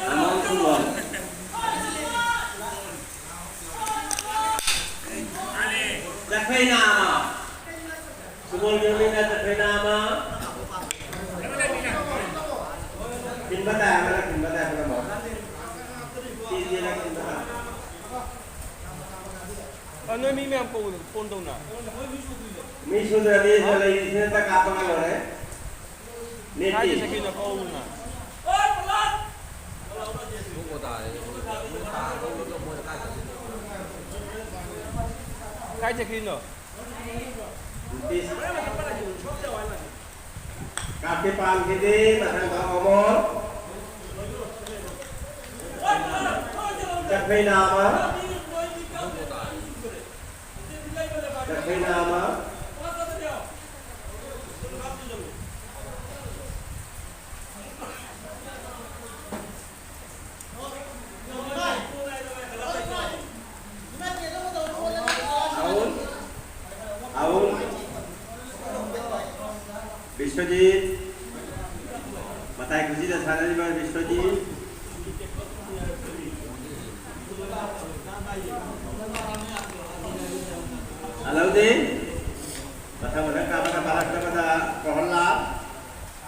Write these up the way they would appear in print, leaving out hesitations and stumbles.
Amon Sumon. Cakwe nama. Sumon Gilmina cakwe nama. Kinbata berapa? Tiga lagi kinbata. Ano mi ang phone daw na? Mi sudah di sana ini tak apa kalau re. Kaya Neti. sa kinakaon na. Kaya sa kino? Neti. Kaki pan gede, macam omor. Cakwe nama. Cakwe nama. Aun. Biswajit. Matai kusi dah sana di mana Biswajit. Alauddin. Masa mana kapan bahas kepada Prohlat.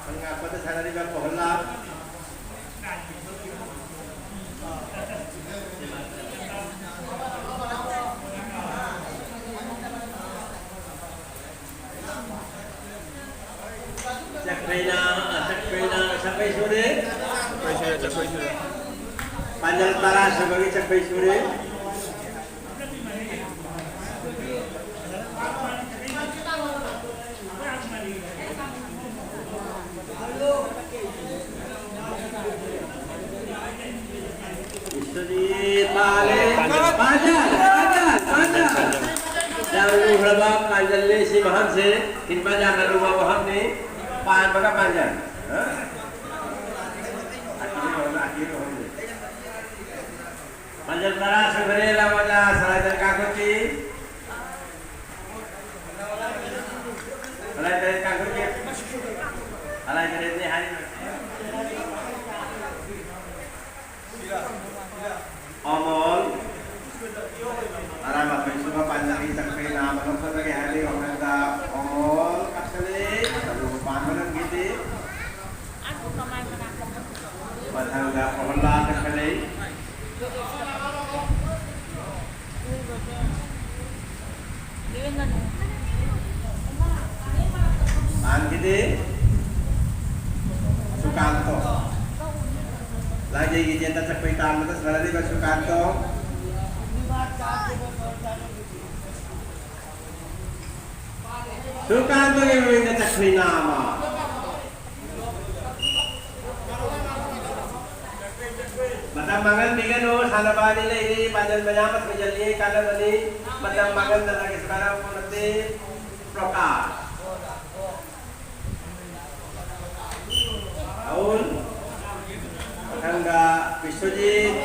Mengapa tu sana di mana Prohlat. Cakwe sore. Panjang Tara sebagai cakwe sore. Istri balik. Panjang. Jangan lupa panjang le si maham se. Tin panjang lalu maham ni. Pan baka panjang. Panjang Tara sebagai lawannya Salai Kakuti. Salai Kakuti. Salai ini hari. Omol. Arama pensuka panjang isang pena manong sebagai hari orang dah omol kasih lalu panjang gitu. Pasal dah Prohlat kasih. Pan gitu. Sukanto. Lagi gigi yang tak hitam itu sebenarnya di Sukanto. Sukanto yang minta cakwe nama. Matambangan bigan sana ba nila ini panjang banyamat menjadi kada bani matambangan na lagi sekarang pun nanti prokar. Aun. Hangga Biswajit.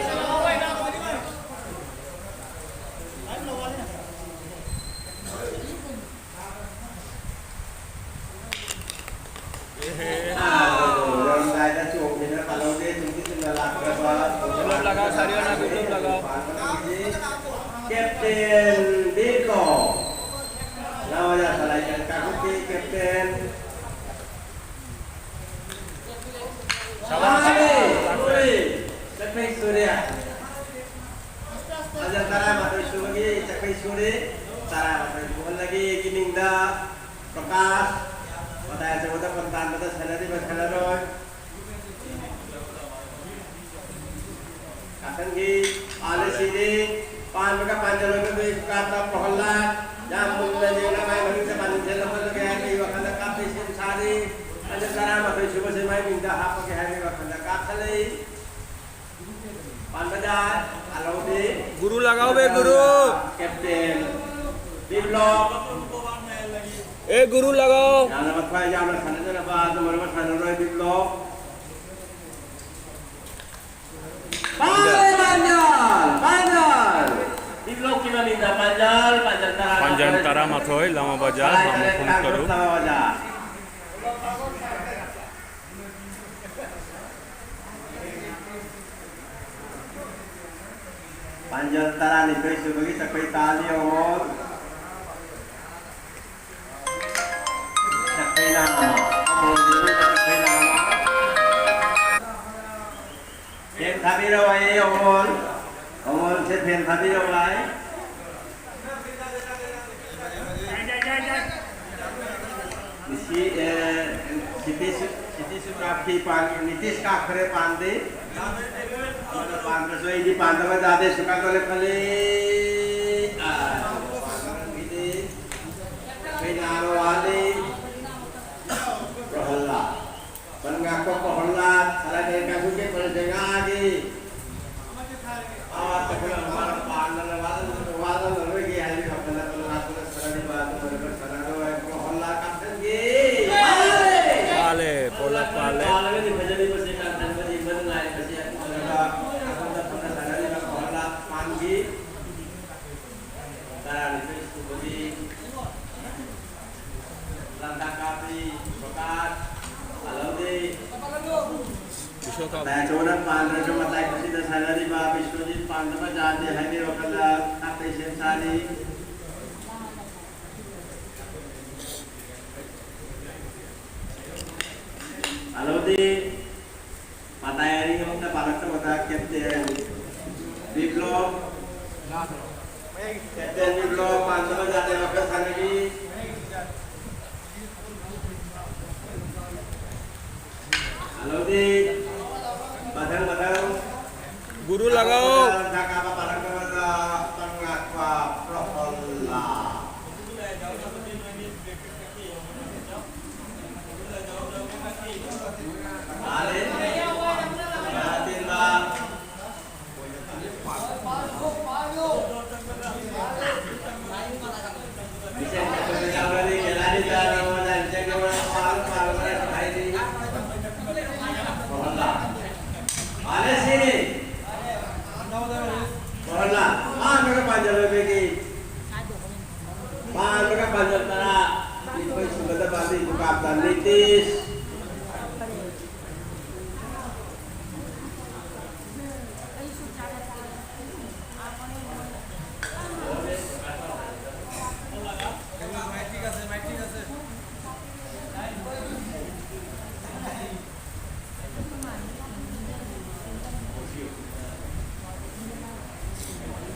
Dalam keadaan cukup ini kalau dia mungkin sudah Belum lagaw, Saryo na belum lagaw. Kapten Dito. Namanya Salai Kakuti, Kapten. Cakwe Surya. Panjang Tara matoi sugi Cakwe Suri. Tara matoi bukan lagi Kimingda Prakash. Mataya sebutan pentan betul salari bersalaroi. Akan di alih sini pan mereka panjang lagi kata Prohlat. Yang mungkin dia nak main manusia manusia lepas lagi hari wakanda kafe sari. Panjang Tara matoi subuh semai minta apa ke hari wakanda kafe. Pan Badar, Alauddin. Guru lagaw be guru. Kapten Biblok. Guru lagaw. Yang dapat saya yang sana tu dapat nomor sana Roy Biblok. Panjang. Biblok kita minta panjang Tara. Panjang Tara mathoy lama bajar hamu phone karo. panjang tara ni koi subagi sakai tali omol sakai nama omol dulu sakai nama pen thabi rawai omol omol se pen thabi rawai Siti Sukapi pan Nitis Kakre pande mana pande so ini pande ma jade suka tole kali ini pinaro wali prohalla pangako prohalla sala deka kuke pole jengagi awat tekula mana pande wala lagi hari kapala kapala sala di batu bersana prohalla kaptengi Pale, pola pale. Pale ni bajani bersih kan bajani berenai bersih aku dah pernah sadar ni prohalla pangi dan itu bagi langkah kapi bekat alam di Vishwakap. dan jodoh pandra cuma tak bersih dan sadar ni bah Biswajit pandra mah jadi hari wakala kapi sensari halo di matahari yang kita palak tu kita kapten Biplop kapten Biplop pandra jadi wakil sana ni halo di badang Guru lagao. Jaga apa palak tu kita pengakwa prohalla Ale, yatin bang. Bisa kita beri jalan di dalam dan jaga orang mereka hari ini. Mohonlah. Ale sini. Mohonlah. Mereka panjang lebih. Mereka panjang tara. Itu sudah pasti buka dan Nitis.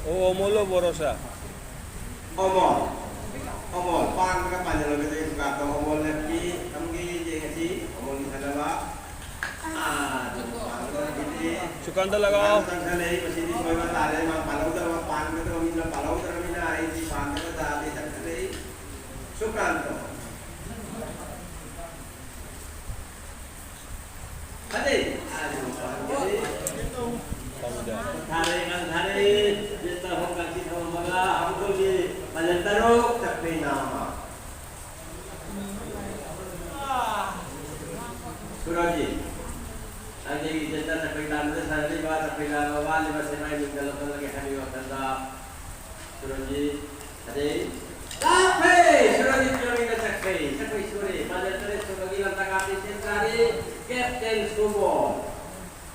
Oh, omolo borosa. Omol, pan ka panjang lebih dari suka atau omol lagi, kami jadi omol di sana pak. Sukanda lagao. Tanggalay masih di bawah tali, mang palau terus pan kita minta palau terus minta ini pan kita tali tanggalay. Sukanto. Ade, Hari kita hongkang kita membaga, aku di Malentaro tapi nama. Suraji, nanti kita tapi nama sehari bawa tapi nama wali masih main di dalam lagi hari waktu Suraji, ade. Tapi Suraji kami nak cakap, Suraji, Malentaro sebagai lantak api sensari, Kapten Subo,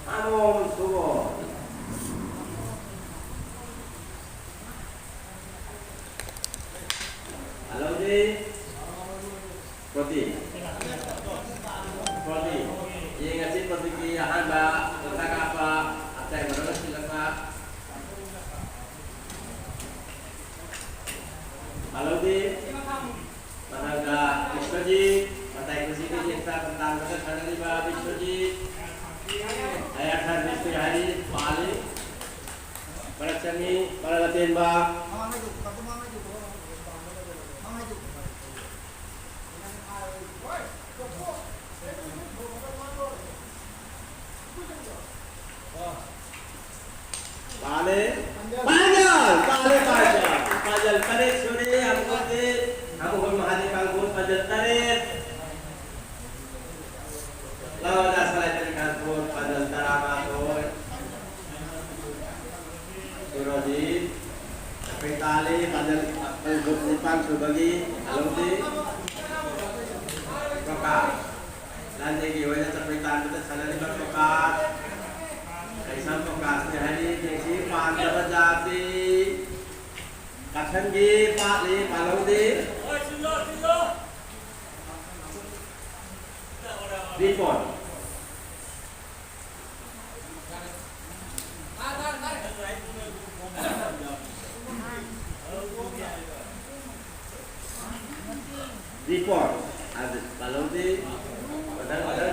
Amom Subo. Halo di Proti yang ngasih pergi hamba tentang apa yang berada silakan. Halo di Managa Biswajit Matai Kusiki kita tentang kesana di bawah Biswajit ayat hadis hari Bali para cami para latihan bang. Pajal tarik suri aku mahadi kangkut pajal tarik lawan asal tarik kangkut pajal taramatoi Suraji Pitali pajal kangkut lipan subagi alumni Prokat nanti giwanya terpitan kita sana di Prokat Kaisam Prokat sehari yang si pan jati Katangi, Pali, Palodi. Report. Report. Ada Palodi. Padahal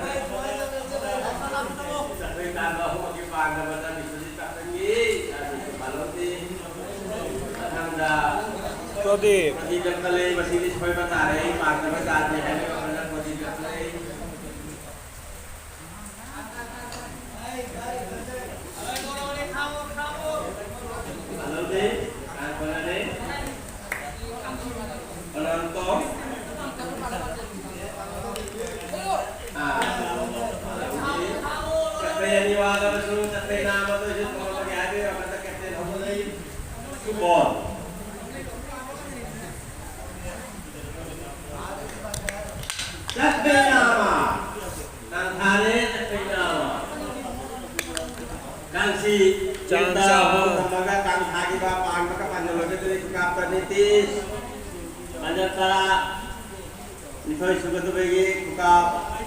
tapi tambah bagi pada pada bisa tinggi. Ada Palodi. Tanda. Pradeep. Pradeep kali masih di sekolah batare. Pada batare ada pada Pradeep kali. Palodi. Palodi. Penonton. Yang wala besul tapi nama tu je kalau bagi ada apa tak kapten apa lagi football tapi nama dan hari tapi nama kan si kita semoga kan hari bapa maka panjang itu kapten nitis panjang cara itu sudah tu bagi kap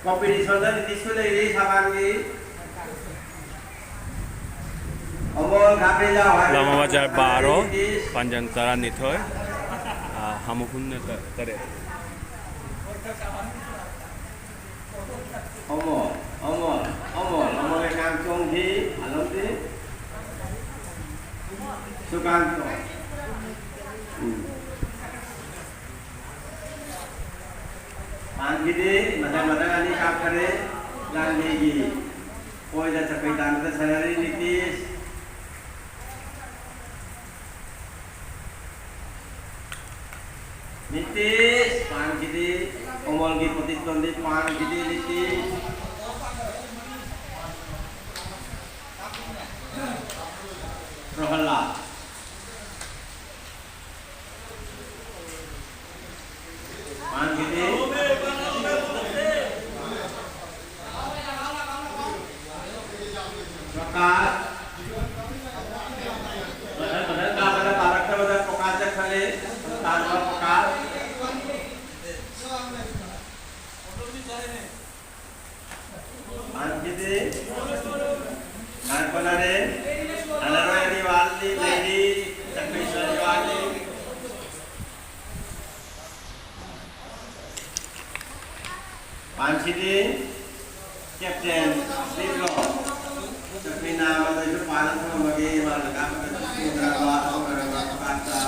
competition दा नितिशु लेरी साबांगी अमोल घाटे जा Lama Bajar 12 Panjantara Nithoy Hamukun Tare Amol के नाम चोंगी आलोती Sukanta Angkide, madang-madang ani kap kare, lang lagi. Koi dah capai tanda sehari nitis. Nitis, angkide, omol gi potit tondi, angkide nitis. Rohala. Angkide. Pekat, benar pada karakter pada pekatnya kali tanpa pekat. Angkide, dan penade, ada orang di wali, lady, tapi sudah di wali. Angkide, Captain Libro. Tapi nama itu paling sama bagi malah apa itu berapa kata.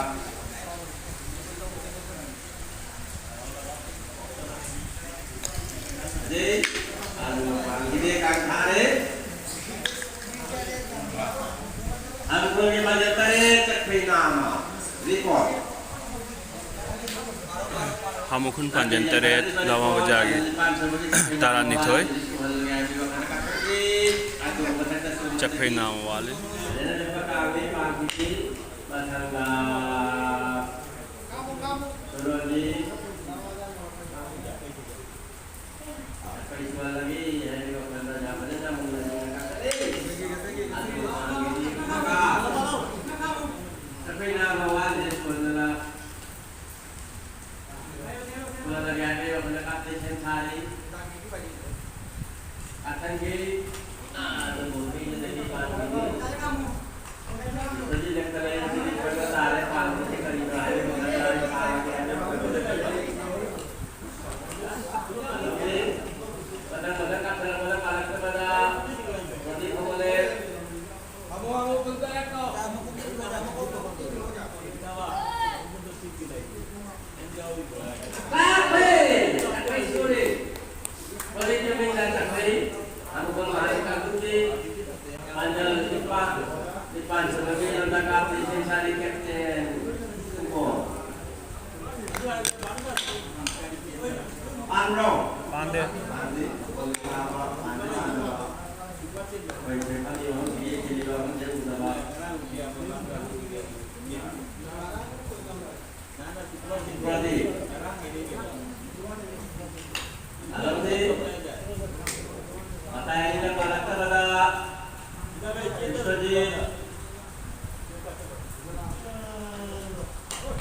Jadi, ini kan hari. Aku pergi belajar tarik tapi nama report. Hamukun Panjantare Lama Bajar Tara Nithoy Chakray Naam Wale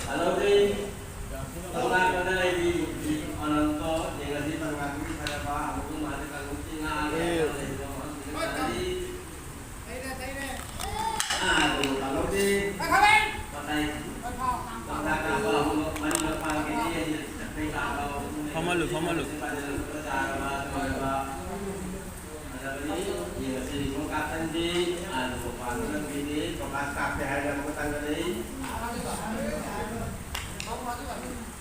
Halo di tengah mana lagi di Ananto yang di tengah ini saya Pak aku mari kalau tinggal kalau di pakai tengah kalau mana pakai ini tapi kalau Pamalu. Pengkatan di panggilan ini pengkat kafe ada pengkatan tadi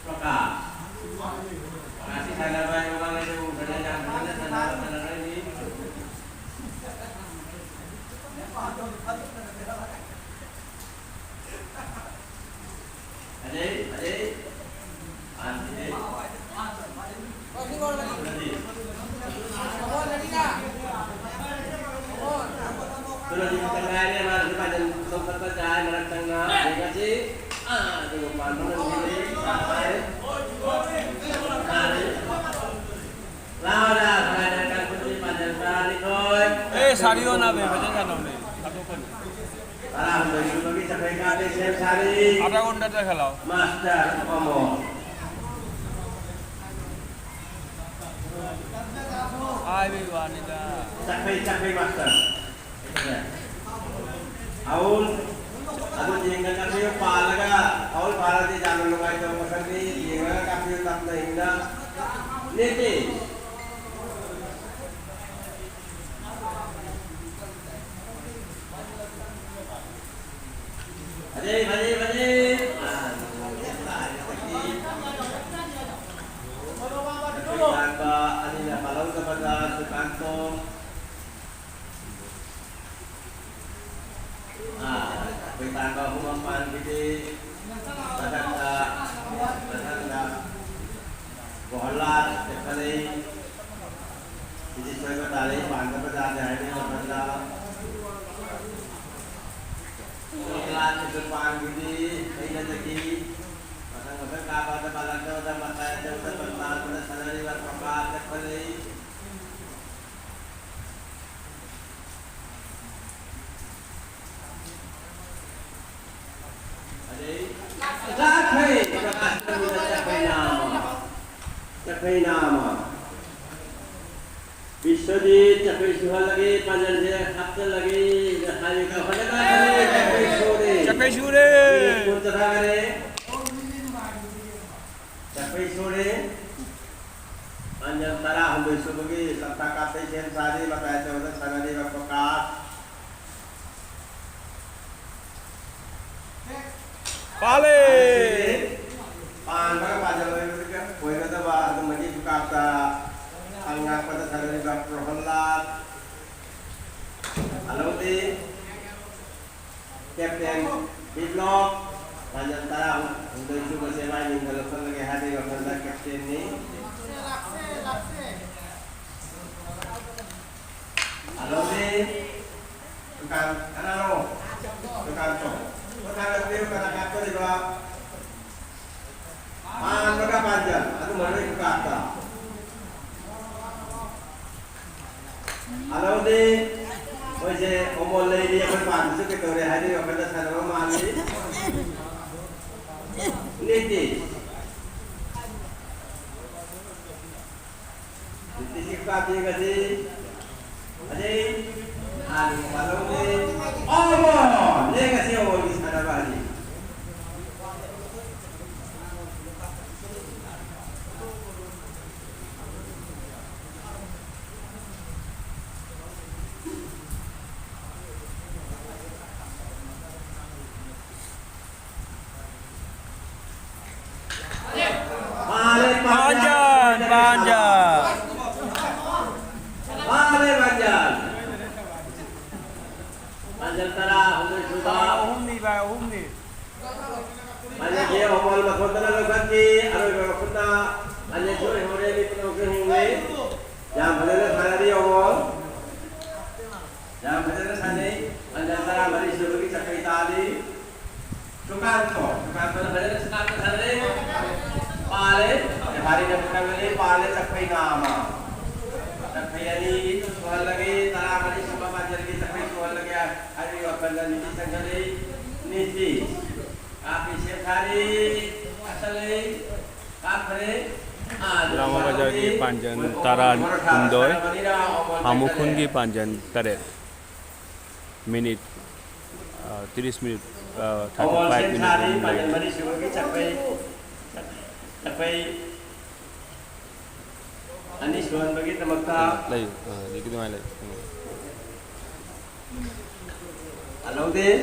pengkat masih saya bayar orang itu berjalan sana ini sudah di tengah ini masih pada tempat percaya mereka tengah dikasih tunggu pantulan sini sampai lawan mengadakan putri panjang tali koi साड़ियों ना बे बजे जाना उन्हें aku pun alhamdulillah itu bagi sampai kali saya sari ada kontak dah kalau master omong ai bi wanita capai master Aul aku jengkel kafe palaga Aul paladi jalan lukai itu pesan ni jengkel kafe tak terhingga niti Baji tanpa anila palau kepada Sukanto tanpa hukuman gede Badanda Bohlat Kali Ini saya tadi Bangga berada ini Badanda Bohlat itu depan gede Ini lagi Masa kabar depan ada mata jauh sebentar pada sanari berprokat Kali capai nama Biswajit capai suhal lagi panjang dia hafta lagi hari ka capai sore pun terhare capai sore panjang tarah untuk sebagai serta kata sen sari maka ada sanadi berprokat Pale Panjang panjang itu kan, boleh kata bah, temannya juga kata angkat pada sana juga perholat. Halo di Kapten Biblok panjang tarang untuk itu bersama yang telepon lagi hari kepada Kapten ini. Halo di tukang kanaro, tukang cok. Tukang itu kata kata di bawah. Maka panjang, aku mari kata. Halo di, oje omol lagi dia berpandu ke tore hari kepada sana mali. Niti. Niti sikap dia kasi. Ade, halo di. Omol, dia kasi omol di sana bali. Panjang tarah untuk sudah umni Hanya dia omol makota na lagati aroy bakuna hanya joy hore ni pinogeng ni jam bhalena sanari omol jam bhalena sane panjang tarah mari surugi cakai tali Sukanto na bhalena Sukanto sanare pale hari na pinagali pale cakai nama cakai ani itu soal lagi tarah mari sumba panjang lagi cakai soal lagi hari wakanda ni sangali niti Api siap Lama bajar ki panjang taran undoy, hamukun ki panjang taret. Minute, 30 minute, 35 minute lagi. Ani suan bagi temaka. Lagi, dikit mana lagi. Halo deh.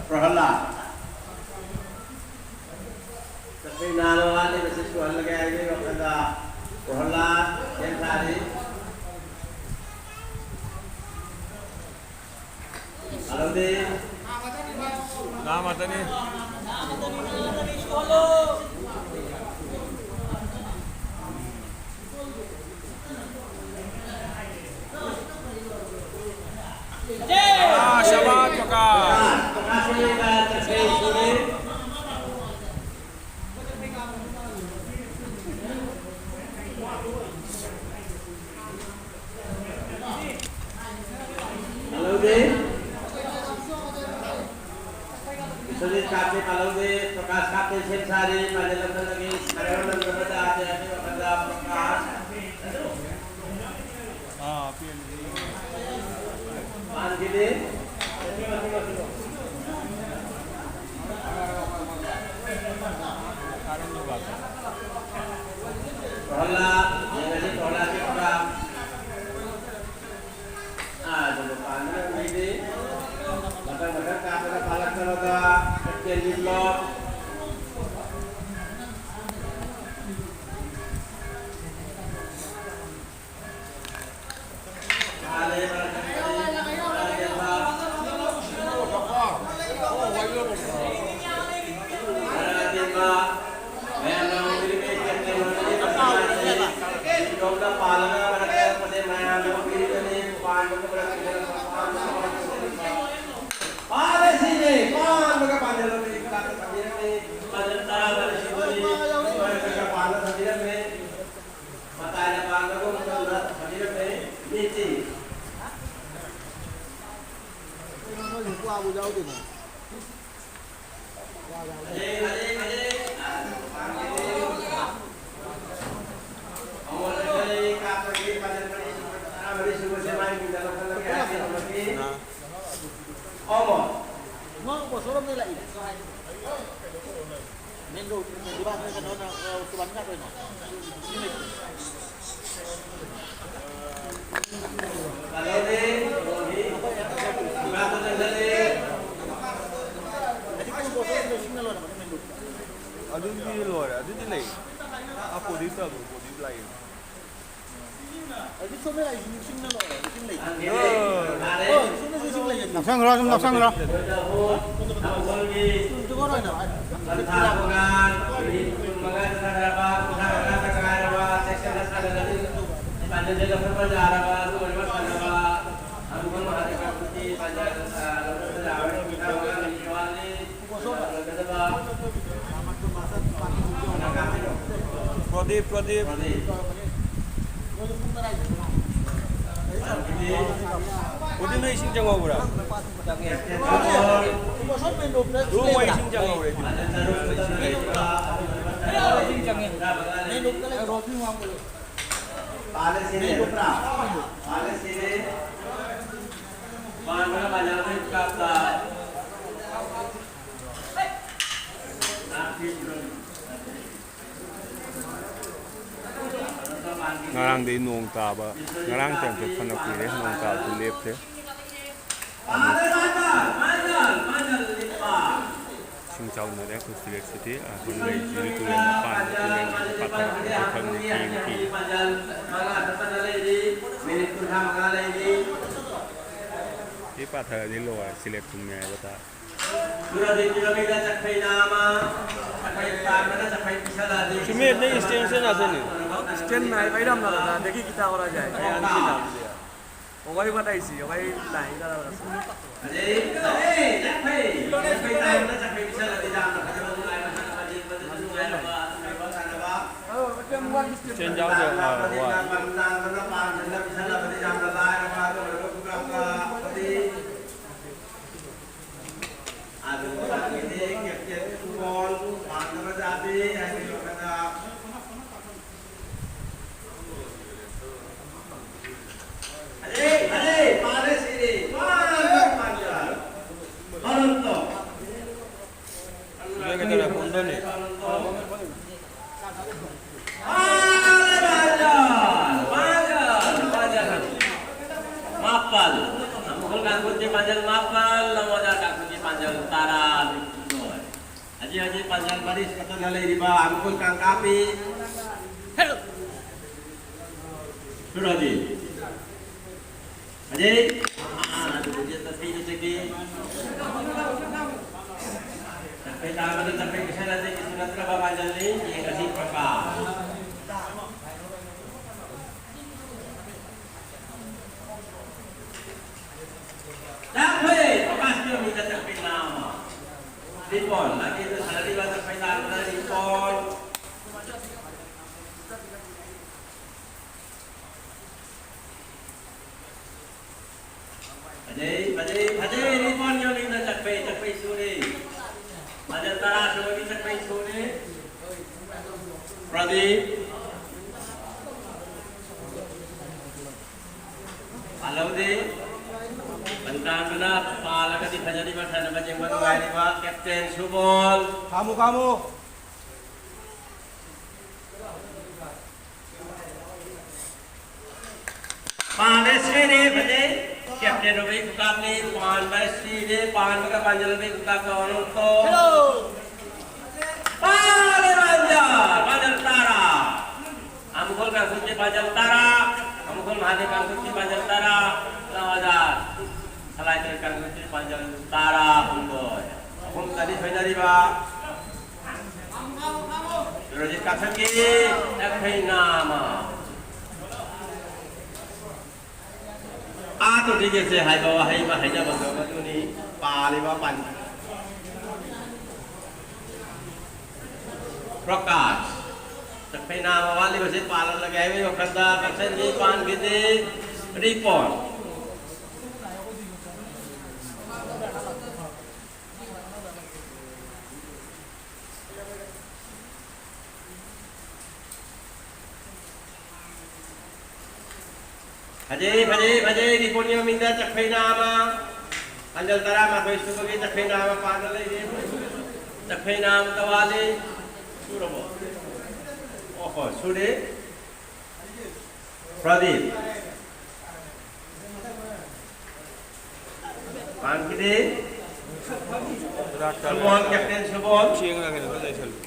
Prahalad. Tapi nalawan ini masih suan lagi ini waktu Prahalad yang tadi. Halo deh. Nama tadi. Selamat makan. Halo deh. Sulit kami kalau di bekas kami sensari pada lepas lagi karyawan berbeda ada berbeda bekas. Pan gini. Prahalad, yang nasi prahalad kita. Dulu panen ini. Bahkan kata palak kalau kecil di blok. Adun di luar, adun di lain. Apa di tu aku, di lain. Adi so mera sing na lo, sing lai. Lapsang ra, lapsang ra. Pradip. Udi na ising jangaw bra. Rumah ising jangaw bra. Pale sini putra. Pale sini. Mana banyak kata. Ngarang di nuong ta ba. Ngarang jam jam panak ni nuong ta tu lep te. Sing chau na dek tu city kon lei jiri tu le pan tu le patang patang ni ki. Di patang di luar silek tu ngai bata. Cuma ni extension ada ni. Extend naik, kaya ram na देखिए कितना हो रहा है कहीं अंतिम ना वो वही बताई सी वही लाइन का रहा Change out the mapal. Amukul kang kunci panjang mapal, lamodar kang kunci panjang utara. Haji panjang baris kata nalai riba, amukul kang kapi. Sudah Haji. Haji. Aduh, dia tapi ni segi. Sampai tahu tu sampai kesana nanti sunat berapa panjang ni, dia kasih berapa. Sampai, lepas dia minta sampai nama. Ripon, lagi tu salah riba sampai tahu dah ripon. Haji, ripon yang minta sampai suri. Macam tara semua minta sampai suri. Pradeep. Halo di. Bentang benar, pala kati bajari macam mana macam mana bayar pak Kapten Subol. Kamu. Panes ni bajai. Kapten Robi kukap ni, pan basi ni, pan maka panjang lebih kukap orang tu. Hello. Pale panjang tara. Amukul kan kunci panjang tara. Amukul mahadip kan kunci panjang tara. Lawajar. Selain itu kan kunci panjang tara pun. Aku tadi saya riba. Rojit kasangki, ekhay nama. Atau dia je hai bawa hai betul betul ni pali bawa pan. Prakash. Ekhay nama wali masih palan lagi hai bawa kanda kasangki pan gede ripon. Haji, di punya minta cakpai nama. Anjal tara mak koi subuh cakpai nama panel lagi. Cakpai nama tawali. Suruh. Oh, sudah. Pradeep. Pan kiri. Subon, Kapten Subon. Siang lagi tu dah cakap.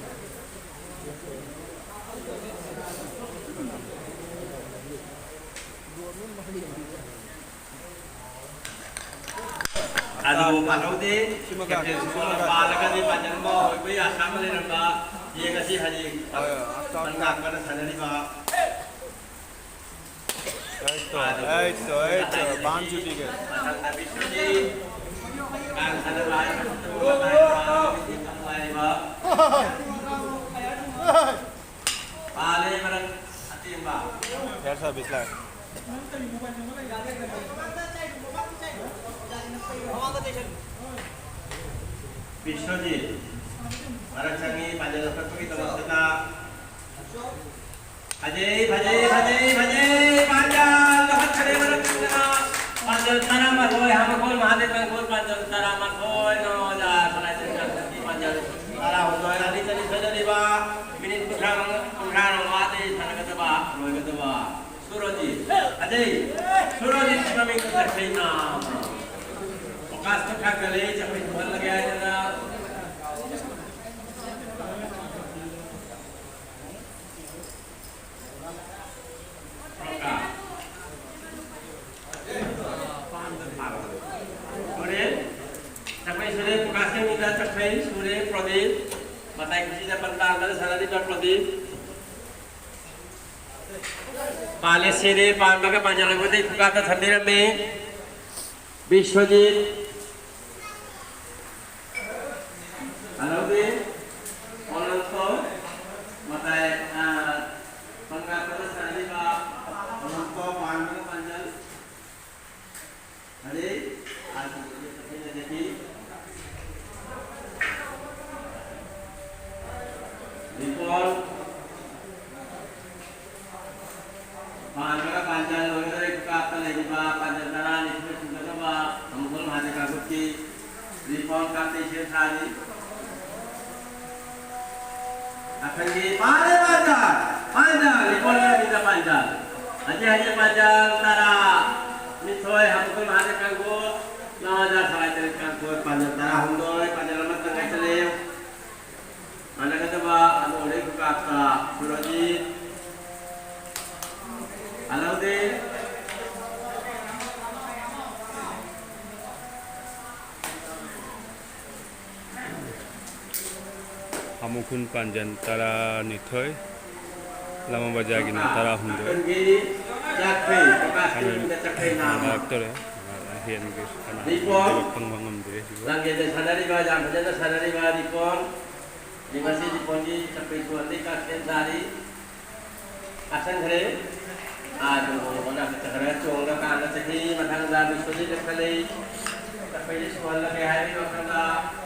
Aduh, kalau di Kapten Subon pala kan di panjang mau, ibu ya sama le nampak. Dia kasih haji. Tengah pada sana ni pak. Itu, bantu tiga. Pasang tapi suci. Kan sana lain tu, lain pak. Pale barang hati pak. Biasa bislah. Biswajit. Barang canggih panjang lepas tu kita kita. Haji, panjang lepas kali barang kita. Panjang tanah makoi, hamakoi mahadev makoi panjang tanah makoi no jar. Selain itu panjang tanah untuk nanti saja di bawah. Minit kurang wadi sana kata bawah, roy kata bawah. Surojit, Haji, Surojit kami kita terima. Kas tu kah kali cakap jual lagi aja dah. Sudah, cakap sudah bekasnya minta cakap sudah Pradeep. Matai kuci dapat tanggal sana di Pradeep. Paling sini panjang panjang lagi tu bekasnya sendiri ni. Biswajit. Halo di, orang tu, matai pengatur sekali pak, orang tu panjang. Hari, ini jadi. Ripon, panjang lagi dari kata lagi pak, panjang darah ini sudah coba, ambil hati kaguti, ripon kata sehari. Akan di panjang, ripon yang minta panjang. Haji panjang tara, Nitoy hamukul mahade kanggo nawaja sarai terit kanggo panjang darah hundoy panjang lemat tengah celew. Mana kata ba anu oleh kata Surajit. Alauddin. Hamukun panjan tara nithoi lama bajagi na tara hundo Pergi jakpe bekasi jakpe nama. aktor ya hian ge kana Dipon. pengbangam de Lagi ada sadari ba jam saja sadari ba dipon. Di masih dipon di jakpe suandi kasen sari. Asan kere. Aduh, mana kita kena cung dah kan sehi matang dah bisuri sekali. Jakpe di sekolah lagi hari makan dah.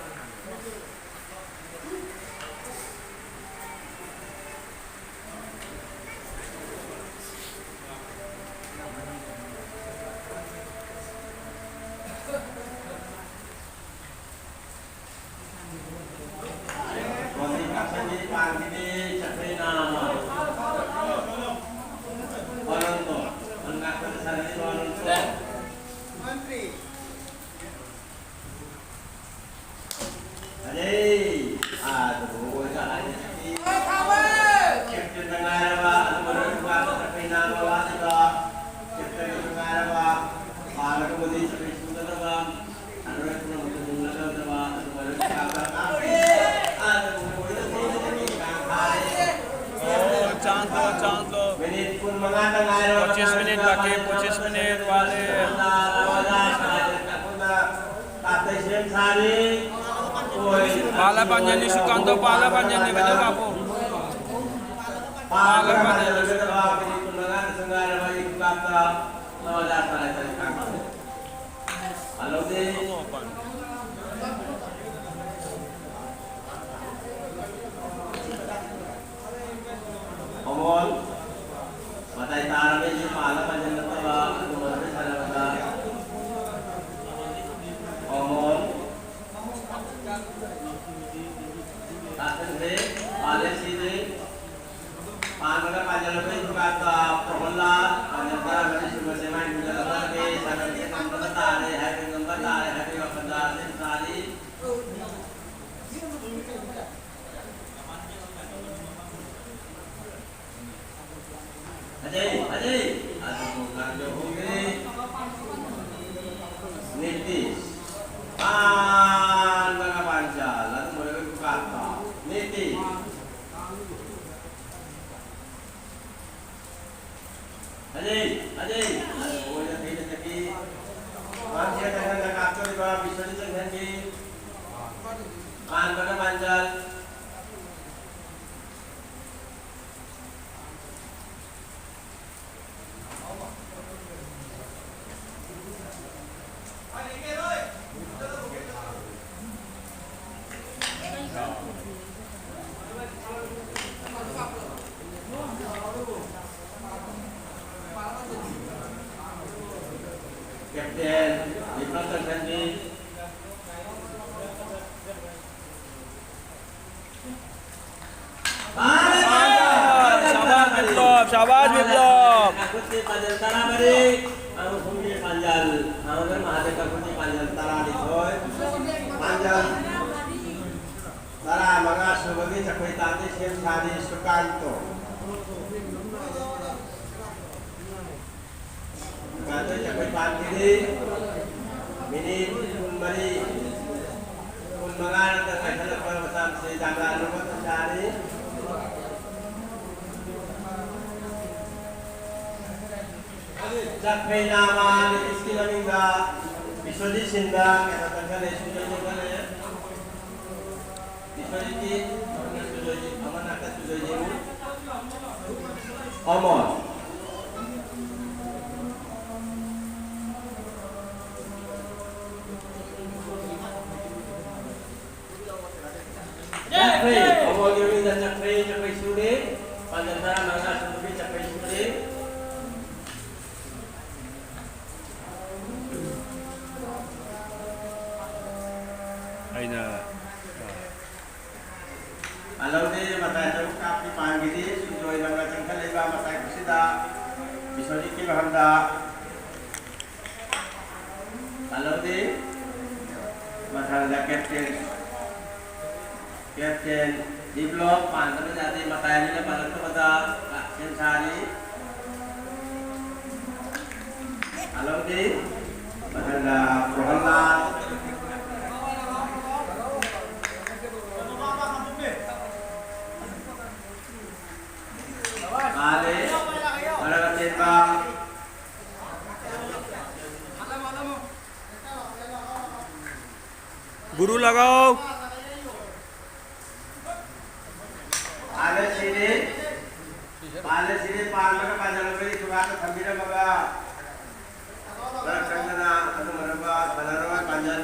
Menit pun mengandang air 25 menit lagi, 25 menit wale. Pala panjang ni Sukanto, pala panjang ni betul kapu. Pala panjang ni Omol, matay tarang yung pala panjang na tawa, lumabas sa labasa. Omol, tasan de, palis ini, paano na panjang na yung kata prohola, panjang tarang na yung sumasimay, mula lagi, sabi ng batari, happy ng batari, happy ng batari, sari. Ajay, aduh bukan Jokowi, Nitis, mga panjal, lalu mulai kata, Nitis, Ajay, aduh udah tidak lagi, manusia dengan nakakto di bawah bisa ditenggelam, mga panjal. Kapten di belakang sini. Sahabat Biplop. Kakuti panjal tara bari, ang sumbi panjal, ang mahade kakuti panjal tara di koy, panjal tara mga subagi cakoy tati siyem sari Sukanto. Sukanto cakoy pangkiri, minit mari, kung mga nagkakasal para masam si Damla Lumot sa sari. Jakpe nama ni istilah mingga bisodi sinda kena tanggal esok juga ya. Bisodi ti, mana bisodi, aman akan bisodi mu. Omol. Jakpe, omol kami dan jakpe sudah. Panjang tara mangga sudah jakpe sudah. aina Alauddin matay kapi panggili sujoy lang na tangkal iba matay kusida bisodi ki bahanda Halo di masalah kapten di blok pantai jadi matanya ni pada tu pada sensari. Halo di masalah perholat. Ale pada tembak. गुरु लगाओ Ada sini pan maka panjang lebih juga kambira maka berkendana atau meraba panarwa panjang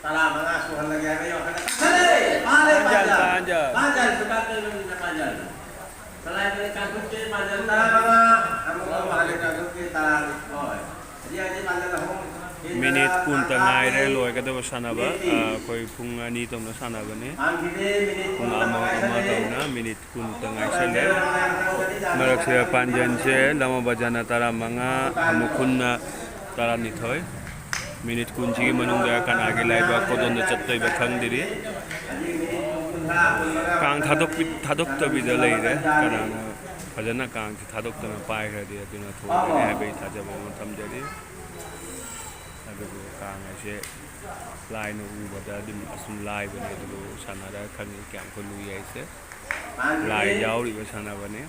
tala mana suhan lagi ada yang kata panjang suka tu panjang selain dari kagum ke panjang tala mana kamu kalau balik kagum ke tala jadi aja panjang lah minit kun tangai re loi ka do sanaba koi phung ani tom na sanaba ne phung ama tom na minit kun tangai se le marak se panjan se lama bajana tara manga hamukun na tara ni thoi minit kun ji manung da kan age lai ba ko don chat toi ba khang diri kang thadok to bi da lai re kana bajana kang thadok to na pai ra de aduna tho ne ha be tha ja ba tham jari aduh kang aja lain ubah dim asum lain benda dulu sana ada kan yang perlu ya itu lain jauh di sana benda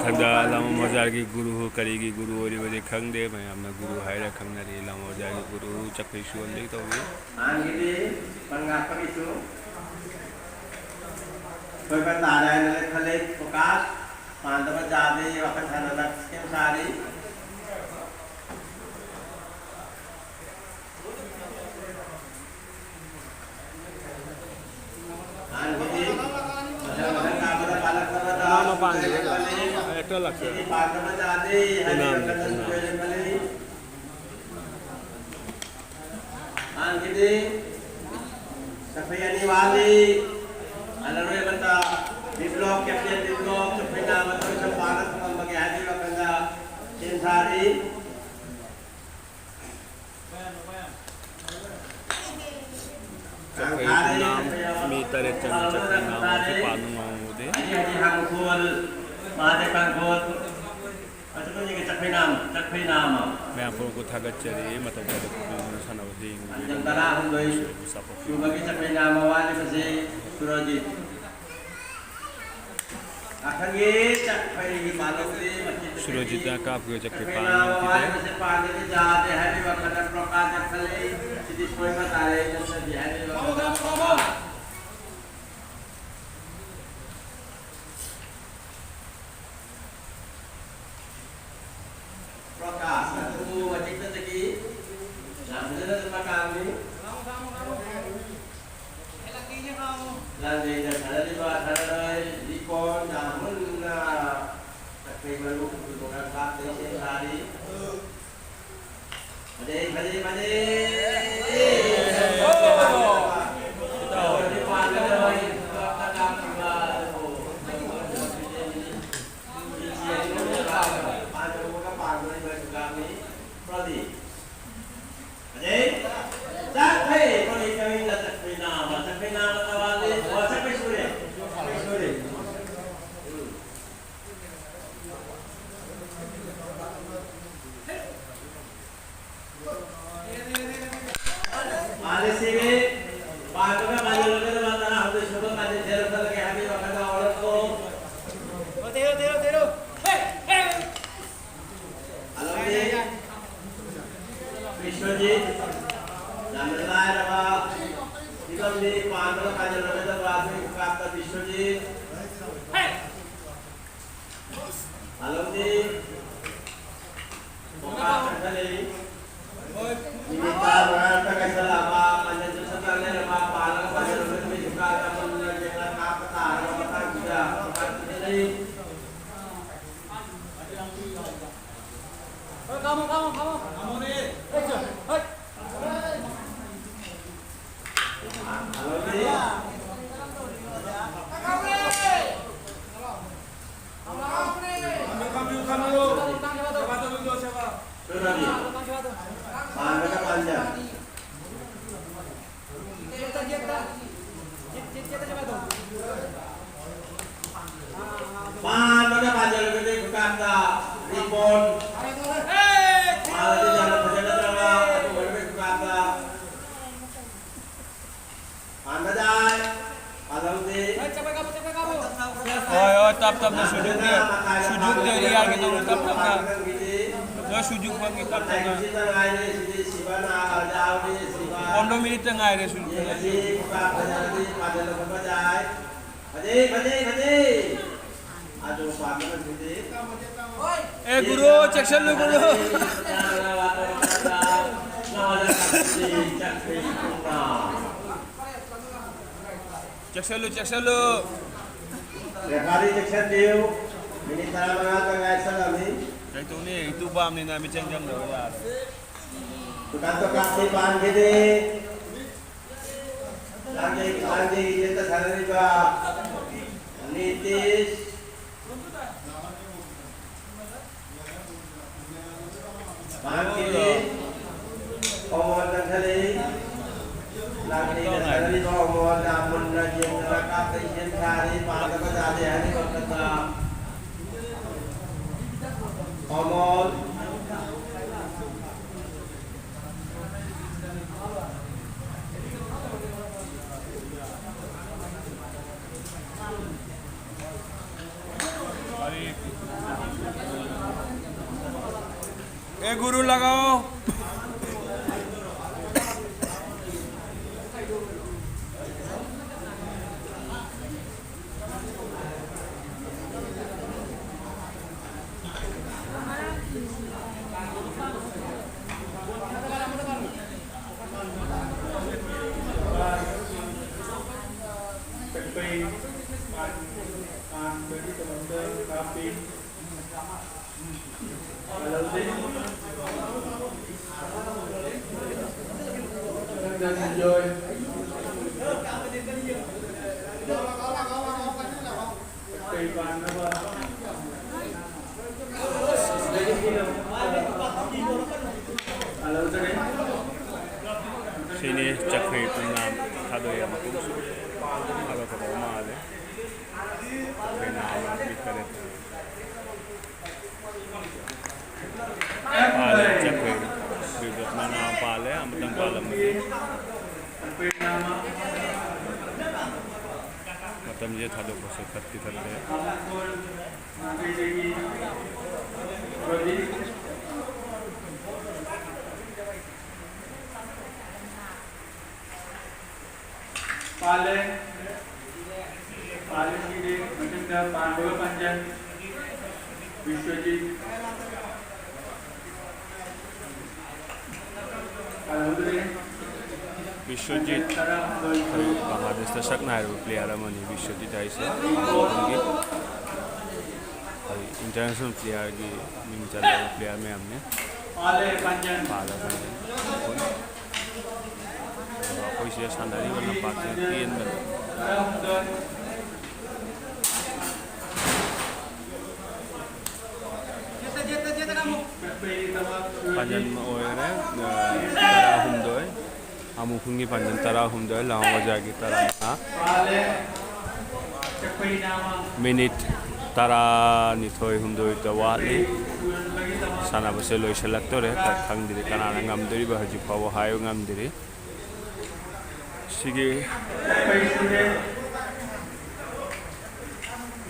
Thada lama mazar ki guru karegi guru ori bade khang de mai amna guru haira khang na re lama mazar ki guru chakkai suan de to we angide pangapa itu koi ban ta dai le khale fokus Mantap jadi waktu sana nak sekian sehari. Angin, macam kamu dah palak terus. nama panggil itu lah Ini mantap jadi hari waktu sekian kali. Angin, sampai ini wali, ada orang benda. Di blok kapten di blok sepeda motor sepanas membagi hadi wakanda sensari chakkai nam mi tare chan chakkai nam ki panu mau de hadi hangkul made kangkul atau pun yang chakkai nam मैं आपको को थागत चरी मतलब को sana badi yang tara hundoi subagi chakkai nam wali base surajit Surajita ka apko chakkai panu ki de पानी में जाते हैं भी वक्त प्रकाश खले सिद्धि कोई बता रहे हैं जैसे बिहारी प्रकाश तू वजिक तकी नाम जरा मकान में lanjut dari luar dari ikon namun tapi baru bukan satu hari Made Sunadi. Pandaga panjang. Pandaga panjang gede kata ribon. Ada jalan berjalan jalan atau berbeda kata. Pandai. Alaude. Oh, tap na sujud dia. Sujud dia liar kita tap na. Dia sujud pang kita tap na. 15 minit na nga rin sujud. Eh guru, cek selalu guru. Cek selalu. Referee section deal. Minit na mga guys sa kami. Ito ni, itu bam ni namin cenjang daw ya. Tukanto kasi pan gede. Lagi kita sarili ba. Nitis. Pan gede. Omon dan kali. Lagi kita sarili ba omon namun lagi yang nakap isin sari pan ka jadi hari kata. Omon Eh guru लगाओ. Sini cakap itu nam kado yang aku kado kado mana kenal bicara pale cakap bibit mana pale amatang pale macam je kado kose kati kati पाले पाले सीधे मचिंदा पांडव पंजन विश्वजीत अलहुदरे विश्वजीत बांग्लादेश दशक नायरो player money Vishwajeet आइसे international player की मिंचल player में हमने पाले पंजन कोई से शानदारी वाला पाते हैं तीन में panjang orang tara humdoi, amukungi panjang tara humdoi, lawan wajah kita tara minit tara ni thoi humdoi tawali sana berselo selektor kang diri karena ngam diri bahaji pawo hayo ngam diri sige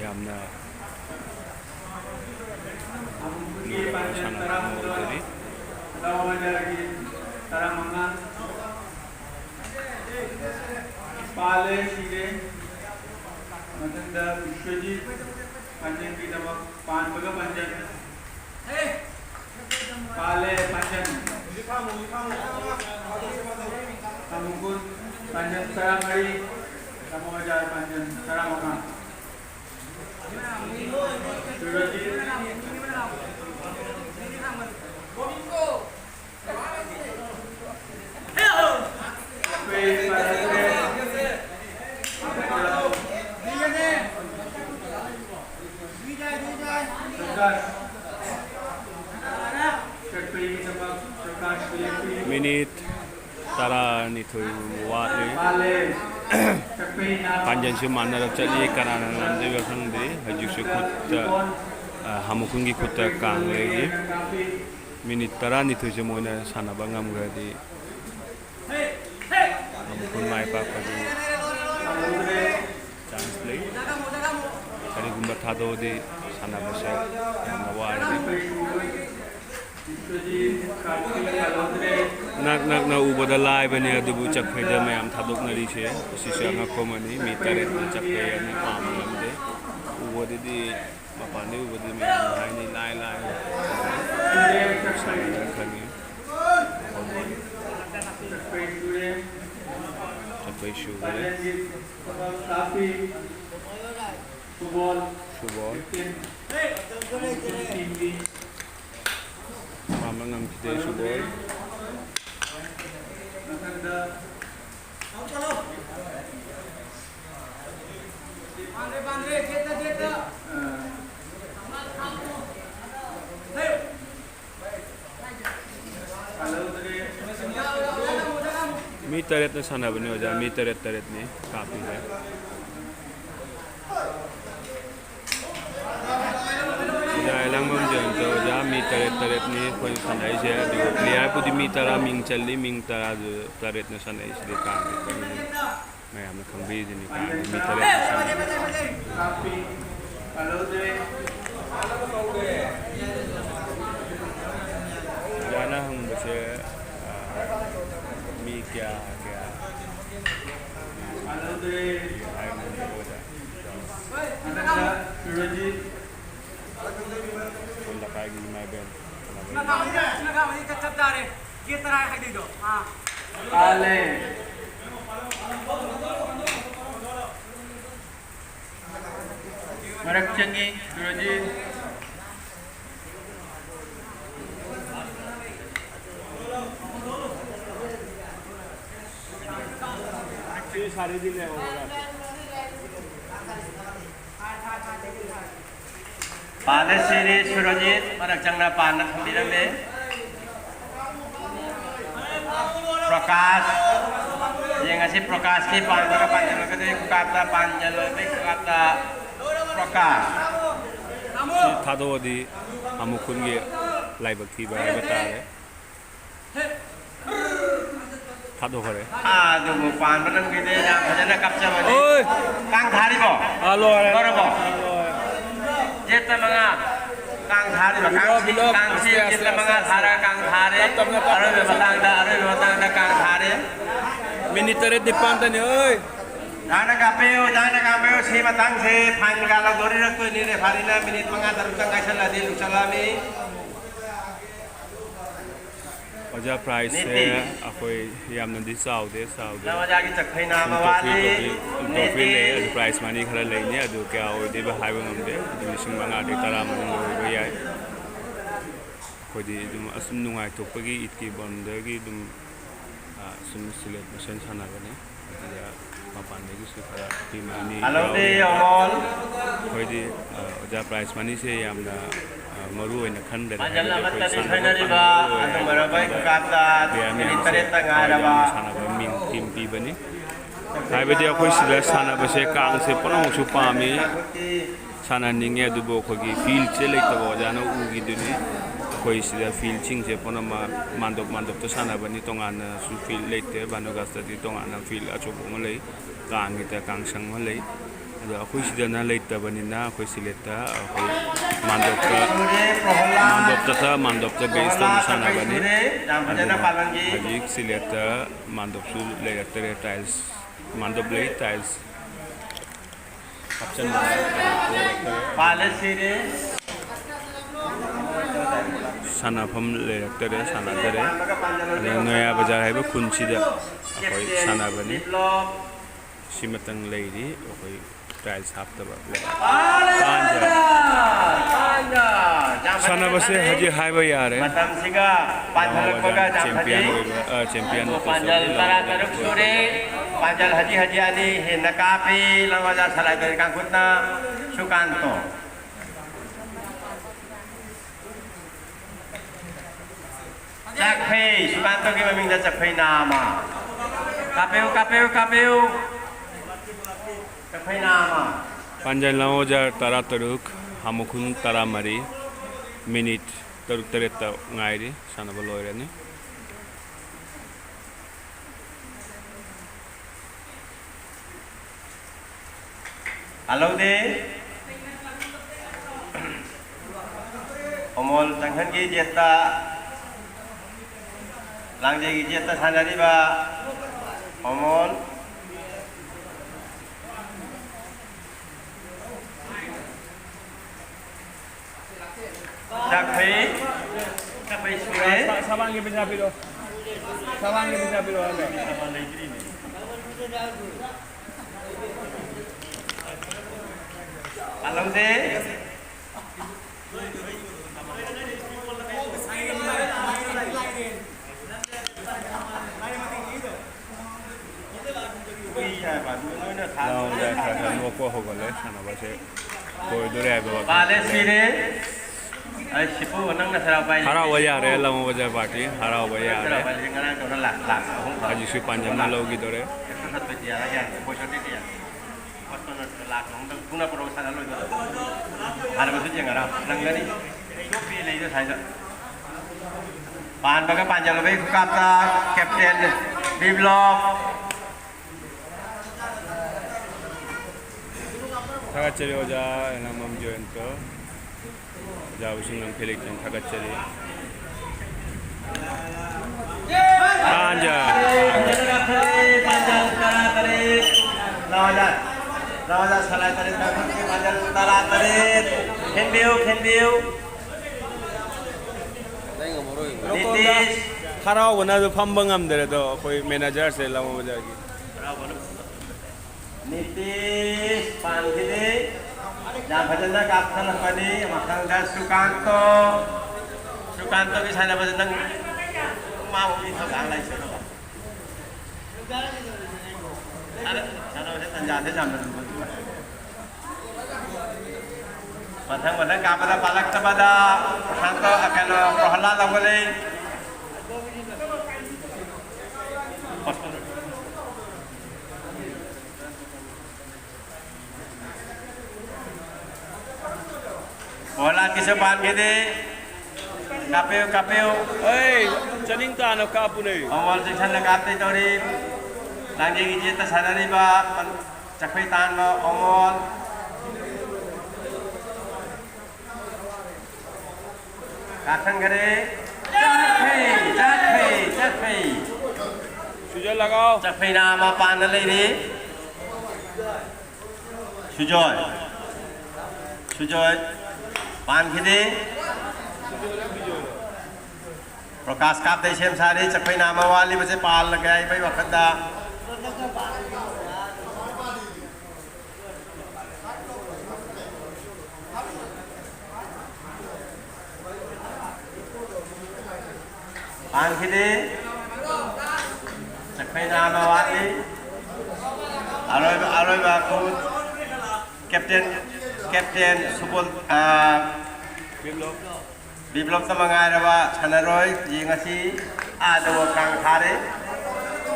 yamna पाले सीधे मचिंदा विश्वजीत पंजन की नमक पांडव पंजन पाले पंजन Kamukun panjang Saramari Samojar panjang Saramaka Surajit Surajit minit taranithoi watli panjansu manarap chali kanana namdeba khangde hajiksu khutta hamukungi khutta kanglegi minit taranithoi je moina sanaba ngamgradi hamukun mai pakadi chance lei karigumba thadodi sanabase mawari nak na ubada lai bani adubu chakhaida mayam thadok nari se sisya ngakomani mi taret chakhaya ni pam lamde ubodi di mapani ubodi me lai ni lai khani chakhai shugare subol Mamangam kita subol. Mi taret na sana bani ho ja mi taret ni काफी है Langmam jan to ja mi taret ni khoi sanai se du liya pudi mi tara ming challi ming tara ju taret na sanai se ka मैं हमने खंबी जी निकाल मी taret जाना हम बसे मी क्या lagi my band. Ale. Marak changi, Guruji. Actually, सारे दिन है वो Pada siri Surojit, marak changna panak hambirambe. Prakash, yang ngasih Prakash ki panjang kata Prakash. Thadodi amukun ge laibak thi ba batare. Thado kore. Aduh, pan panang gede yang bajana kapsa bani. Kang thari bo. Halo. Bo. Jeta mga kang thari ba kang si jeta mga thara kang thari aro batang da kang thari Minitaret di pantan ni oi jana kapeo si batang si pan gala dori rakto ni re farina minit mga darutang kaisala di salami Aja price se akoi yamna di saude nawaja ki chakhaina mawali tofi le adu price mani khara leine adu kya oi de ba haiba ngamde lising manga de tara manang lo yai kodi dum asum nungai topagi itki bondagi dum sum celebration sana gane ya papan de su khara timani halo de amol kodi aja price mani se yamna maru ina khande ajal amat tadi finally ba atu marabai kata minitaret ngara ba sana ba ming team pi bani haibadi akoi sida sana ba se kang se ponong su pami sana ninge dubo khogi feel che leita bo jana ugi duni koi sida feel ching je ponama mandop to sana bani tongana su feel leite banu gasta di tongana feel acho bo lei kang ita kang sang ma lei ado akoi sida na leita bani na akoi sileta akoi mandop ta based on sana bani hajik sileta mandop su leiter tiles mandop lei tiles option Palesire sana pham leiter sana dare naya bazar hai ba khunchida akoi sana bani simatang leiri akoi tiles haptaba sana base haji hai ba yare matam siga panjal baga champion panjal tara taruk sore panjal haji ani nakapi lawaja salai dari kangkutna Sukanto Jakpei Sukanto ki maminda Jakpei nama KPU Jakpei nama Panjan Lamoja Tara Taruk Hamukun Taramari minute Taruk Tereta Ngairi Sanaba Loirani Hello there Omol Tanghan ki jeta Langje ki jeta sanari ba Omol Jakpei Sure Sabang ke bisa piro ada. Hello there Lamoja Kasa Nuoko Hogole Sanaba se Koidore Agaba Pale Sire Ai Sipu nang na sarau pai Hara Waya Re Lamoja Party Hara Waya Re pai ngana to na lak Haji Sri Panjan Nalogi Dore sat pe dia la ya ko chote dia Pasto na lak nong guna pro sana lo har ba su je ngara nang ngani ko pi lei do sai da Pan baga panjang lebih kata Kapten Biblok Thagachari Oja Namam Joento Jawusing Nam Felix and Thagachari Panja Raja Salai Tarit Panjang Utara Tarit Kenbiu Nitis Hara Wanadu Pambangam Deredo Koi Manager Se Lamoja Nitis Pangkide Yang bajanda kapten Padi Makangda Sukanto di sana bajanda mau di thang lai sửa đâu sana sẽ tận nhà thế làm được mà thằng kapada palak tabada Santo akan prohala lagole bola kisapan gede KPU Hey, Janing Tano Kapune Omol section na kapte tori langge gi jeta sanari ba Jakpei tan ba omol Kakang gare Jakpei Sujoy Lagao Jakpei nama pan na lei Sujoy pan khide Prakash Kapte Shem Sari Jakpei nama wali base pal lagai pai wakanda Pan khide Jakpei nama wali Aroi ba ko Captain Subol Biblok Tamangai Rawa Chanaroi Yingasi Adawa Kang Thare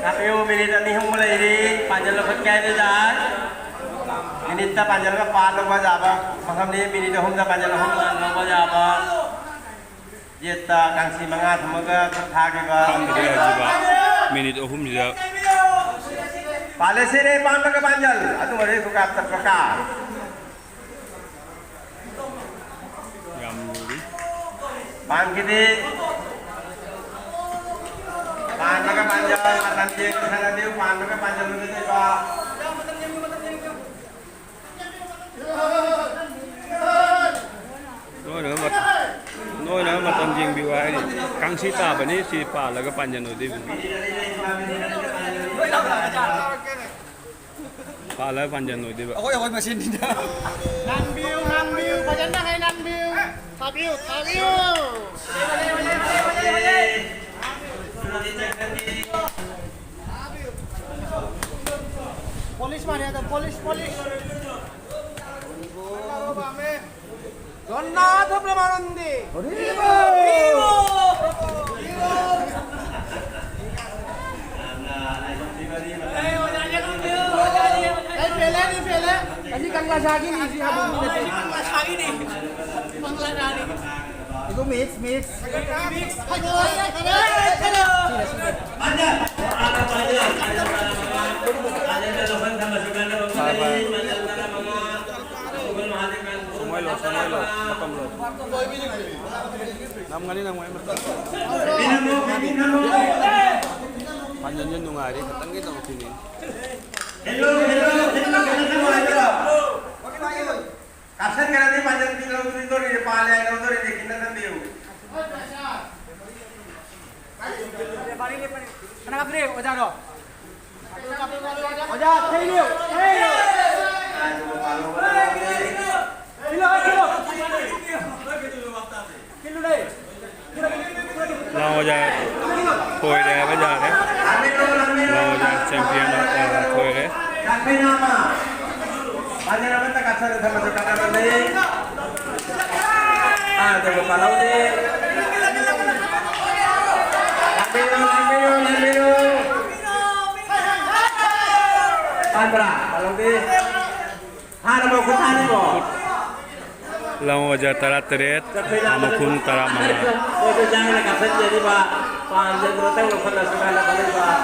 KPU minit ani hum mulai di panjang lepas kaya dah minit ta panjang ka pan lo jaba makam ni minit hum ta panjang hum lo jaba yeta kangsi manga thamaga tha ke ba Kamde Ajiba Minute Ohum Jia pale sire pan ka panjang atu mari ko kap terka Yamuri pan kidi pan ka panjang atan je sana diu pan ka panjang lu te ba Nói nó mà tầm riêng bị hoài đi căng sĩ ta bởi ní sĩ phá là cái bàn nhận nổi đi phá là bàn nhận nổi đi vậy Ôi mà xin đi đâu. Nan biu, bajan dah nan biu. Tabiu. Polis mana ada polis. Jonna thap lamanandi. Vivo. Itu mix. Semuai lo, potong lo. Nam ngani nang mai merta. Panjangnya nungari, ketang kita mau sini. Hello. Kapsen kena ni panjang kilo itu di palai itu di kita nanti. Kenapa sih? Oja do. Oja, kilo. Kilo deh. Lao ra thôi đấy bây giờ đấy. Lao ra champion thôi đấy. Kapsen nama. Panjang nama tak kapsen sama sekarang nanti. Jangan palau deh. Lambiru. Pandra, palau deh. Nama kita ni bo. Lao ra tarat teret, amukun taramana. Itu jangan kapsen jadi pak. Panjang roteng lupa nasikan kali pak.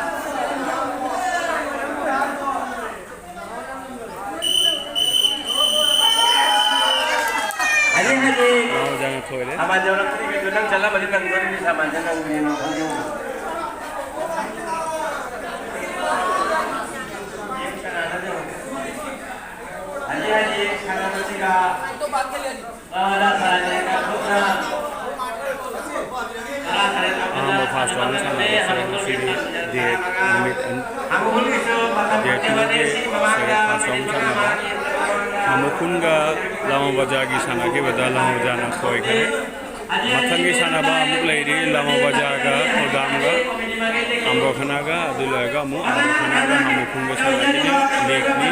Haji. Lao jangan thôi đấy. Sama aja orang tadi kita jalan balik kan ini sama aja nang ini nunggu. Haji karena ketika ada salahnya kan Mau pasang sama saya sini di limit aku boleh so dia tuh saya pasang sama amukun ga lama bajagi sana ke beda lama jana koi kare mathangi sana ba amuk lairi lama bajaga odam ga amro khana ga adulaga mu amro khana ga amukun ga sana ke lekni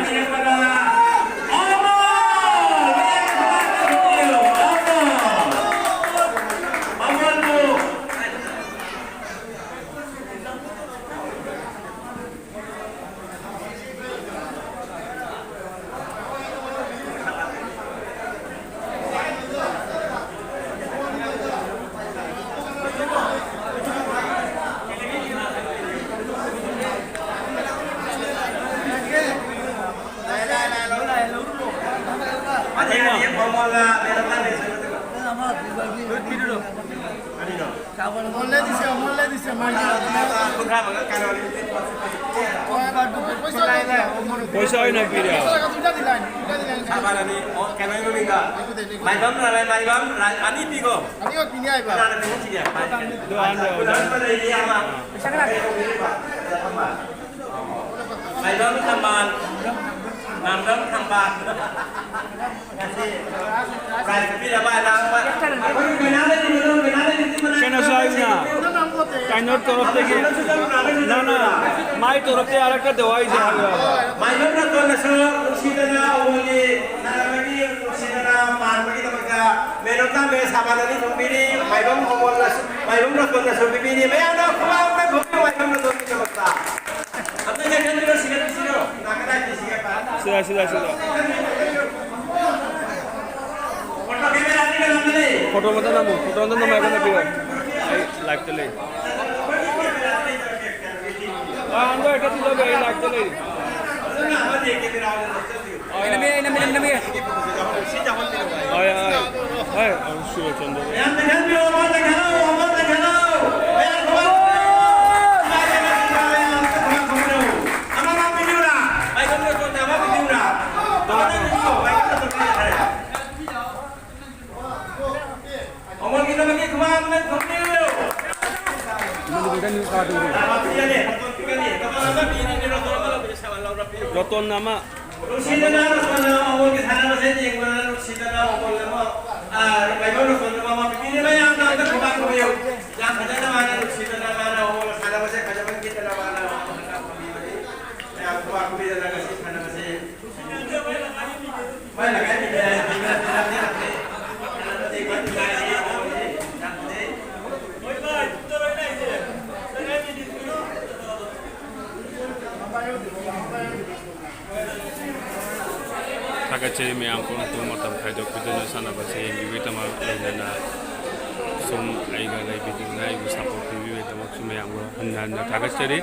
पैसा होइन पिरिया Sabarani, oh kenapa ini enggak? Maibam ani pigo. Ani kok pini aja. Ada yang sih ya. do anda Pada ini apa? Maibam tambahan. Maibam tambahan. Kasih. Kayak tapi apa nang? Aku kenal di mana? কেন size না কাইনর তরফ থেকে না না মাই তরফ থেকে আরেকটা দেওয়াই যায় Maibam na to na sir, sidana uli, naramagi sidana manbagi tamaga. Meron na may sabanani kumbiri, maibam homol na, maibam na to na so bibiri. May ano kumawag na gusto, maibam na to na basta. At na ganyan dito sino, nakadali siya pa. sila Foto camera ni ka lang dali. Photo मत नामो photo अंदर नाम आएगा ना पिवा live चले अंदर এটা দিলো বে লাইভ চলে Na ba di camera Ini. आय आय और शुरू चंदो Yan tekan mo, mo tekan. Ayan ko. Ama ma video na. Maibam na to na ma video na. Maibam na to na. Omong kita bagi kumang na video. रतन नामा Rusida na omong kita na sa inyo, wala rusida na omong mo. Maibam na to na ma video na yan na kumang ko yun. Yan kada na man rusida na na omong sana ba sa kada man kita na wala. Kaya kumang ko video na kasi sana ba sa. May lagay ni ꯊꯥꯒꯠꯆꯔꯤ ꯃꯌꯥꯝ ꯄꯨꯝꯅꯃꯛ ꯃꯇꯝ ꯈꯥꯏꯗꯣꯛꯄꯤꯗꯨꯅ ꯁꯥꯟꯅꯕꯁꯤ ꯌꯦꯡꯕꯤꯕꯒꯤꯗꯃꯛ ꯂꯣꯏꯅꯅ ꯁꯨꯝ ꯑꯩꯒ ꯂꯩꯕꯤꯗꯨꯅ ꯑꯩꯕꯨ support ꯄꯤꯕꯤꯕꯒꯤꯗꯃꯛꯁꯨ ꯃꯌꯥꯝꯒ ꯍꯟꯅ ꯍꯟꯅ ꯊꯥꯒꯠꯆꯔꯤ